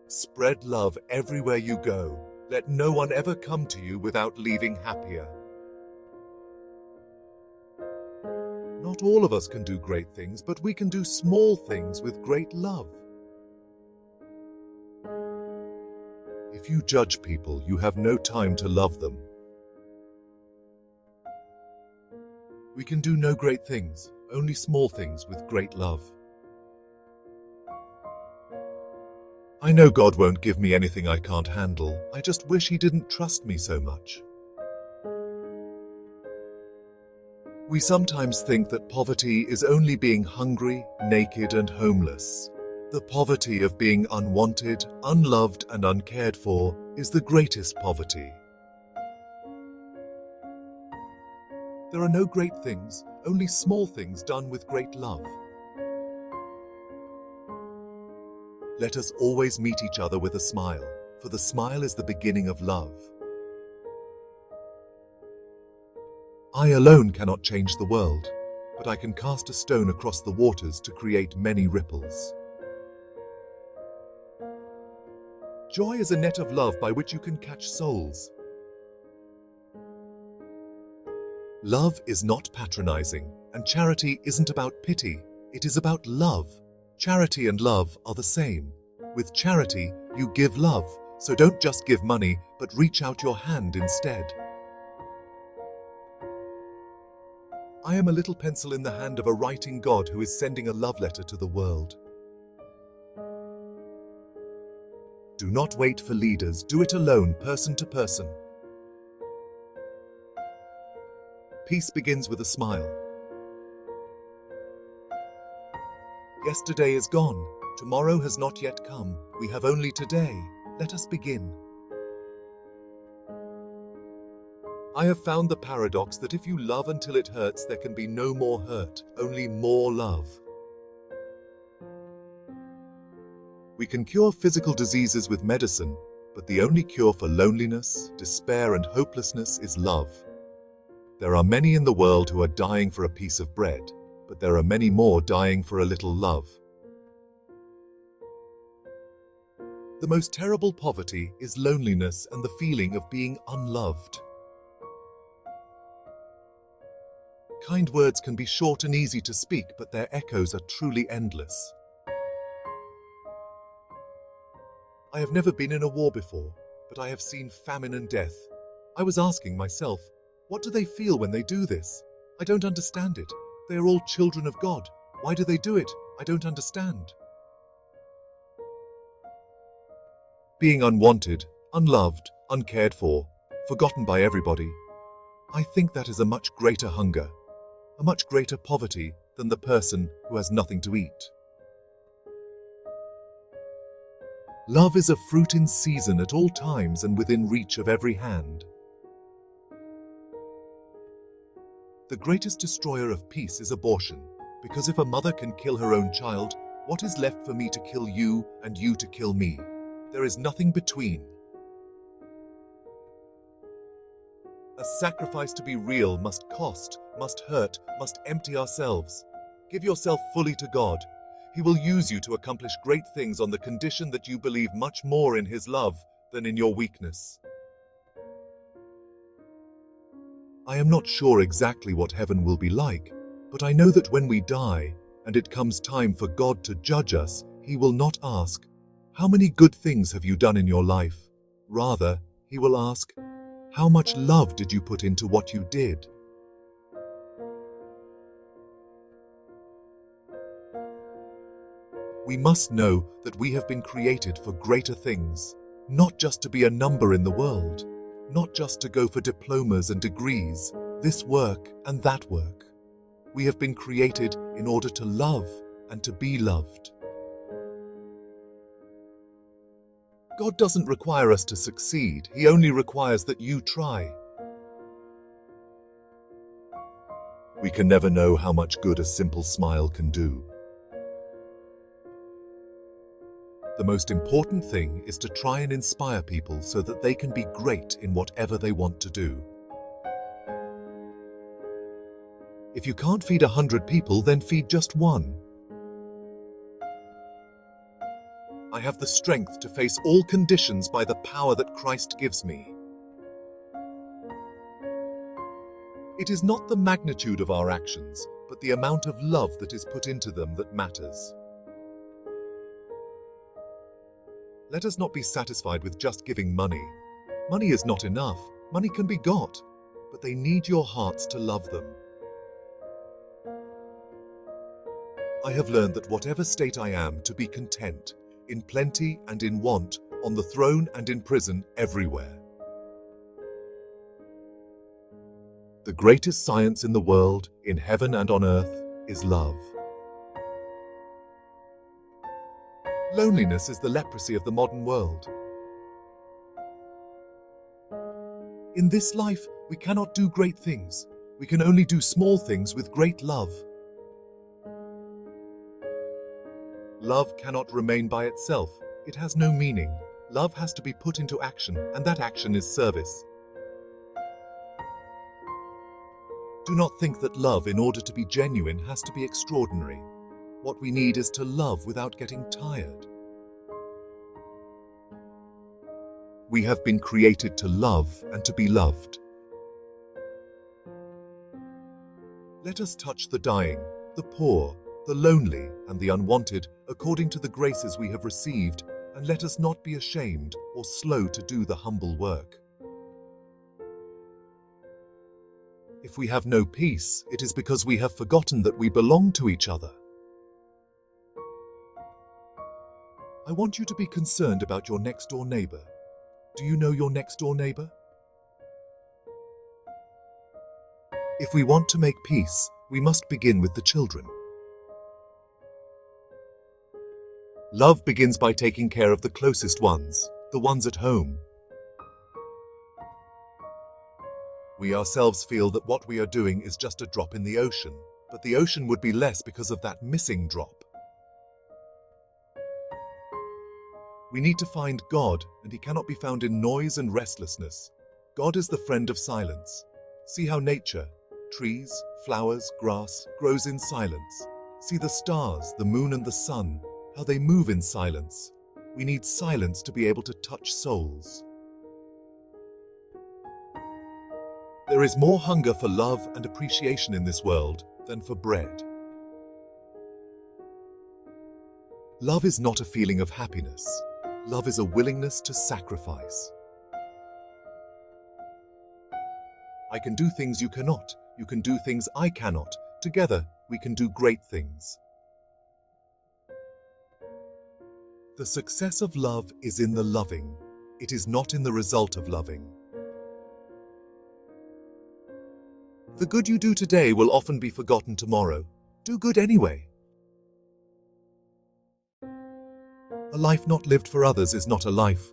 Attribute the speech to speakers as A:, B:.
A: Spread love everywhere you go. Let no one ever come to you without leaving happier. Not all of us can do great things, but we can do small things with great love. If you judge people, you have no time to love them. We can do no great things, only small things with great love. I know God won't give me anything I can't handle. I just wish He didn't trust me so much. We sometimes think that poverty is only being hungry, naked, and homeless. The poverty of being unwanted, unloved, and uncared for is the greatest poverty. There are no great things, only small things done with great love. Let us always meet each other with a smile, for the smile is the beginning of love. I alone cannot change the world, but I can cast a stone across the waters to create many ripples. Joy is a net of love by which you can catch souls. Love is not patronizing, and charity isn't about pity, it is about love. Charity and love are the same. With charity, you give love, so don't just give money, but reach out your hand instead. I am a little pencil in the hand of a writing God who is sending a love letter to the world. Do not wait for leaders, do it alone, person to person. Peace begins with a smile. Yesterday is gone, tomorrow has not yet come, we have only today, let us begin. I have found the paradox that if you love until it hurts, there can be no more hurt, only more love. We can cure physical diseases with medicine, but the only cure for loneliness, despair, and hopelessness is love. There are many in the world who are dying for a piece of bread, but there are many more dying for a little love. The most terrible poverty is loneliness and the feeling of being unloved. Kind words can be short and easy to speak, but their echoes are truly endless. I have never been in a war before, but I have seen famine and death. I was asking myself, what do they feel when they do this? I don't understand it. They are all children of God. Why do they do it? I don't understand. Being unwanted, unloved, uncared for, forgotten by everybody. I think that is a much greater hunger, a much greater poverty than the person who has nothing to eat. Love is a fruit in season at all times and within reach of every hand. The greatest destroyer of peace is abortion, because if a mother can kill her own child, what is left for me to kill you and you to kill me? There is nothing between. A sacrifice to be real must cost, must hurt, must empty ourselves. Give yourself fully to God. He will use you to accomplish great things on the condition that you believe much more in His love than in your weakness. I am not sure exactly what heaven will be like, but I know that when we die, and it comes time for God to judge us, He will not ask, "How many good things have you done in your life?" Rather, He will ask, "How much love did you put into what you did?" We must know that we have been created for greater things, not just to be a number in the world, not just to go for diplomas and degrees, this work and that work. We have been created in order to love and to be loved. God doesn't require us to succeed, He only requires that you try. We can never know how much good a simple smile can do. The most important thing is to try and inspire people so that they can be great in whatever they want to do. If you can't feed 100 people, then feed just one. I have the strength to face all conditions by the power that Christ gives me. It is not the magnitude of our actions, but the amount of love that is put into them that matters. Let us not be satisfied with just giving money. Money is not enough. Money can be got, but they need your hearts to love them. I have learned that whatever state I am, to be content, in plenty and in want, on the throne and in prison, everywhere. The greatest science in the world, in heaven and on earth, is love. Loneliness is the leprosy of the modern world. In this life, we cannot do great things. We can only do small things with great love. Love cannot remain by itself. It has no meaning. Love has to be put into action, and that action is service. Do not think that love, in order to be genuine, has to be extraordinary. What we need is to love without getting tired. We have been created to love and to be loved. Let us touch the dying, the poor, the lonely, and the unwanted, according to the graces we have received, and let us not be ashamed or slow to do the humble work. If we have no peace, it is because we have forgotten that we belong to each other. I want you to be concerned about your next-door neighbor. Do you know your next-door neighbor? If we want to make peace, we must begin with the children. Love begins by taking care of the closest ones, the ones at home. We ourselves feel that what we are doing is just a drop in the ocean, but the ocean would be less because of that missing drop. We need to find God, and He cannot be found in noise and restlessness. God is the friend of silence. See how nature, trees, flowers, grass, grows in silence. See the stars, the moon and the sun, how they move in silence. We need silence to be able to touch souls. There is more hunger for love and appreciation in this world than for bread. Love is not a feeling of happiness. Love is a willingness to sacrifice. I can do things you cannot. You can do things I cannot. Together, we can do great things. The success of love is in the loving. It is not in the result of loving. The good you do today will often be forgotten tomorrow. Do good anyway. A life not lived for others is not a life.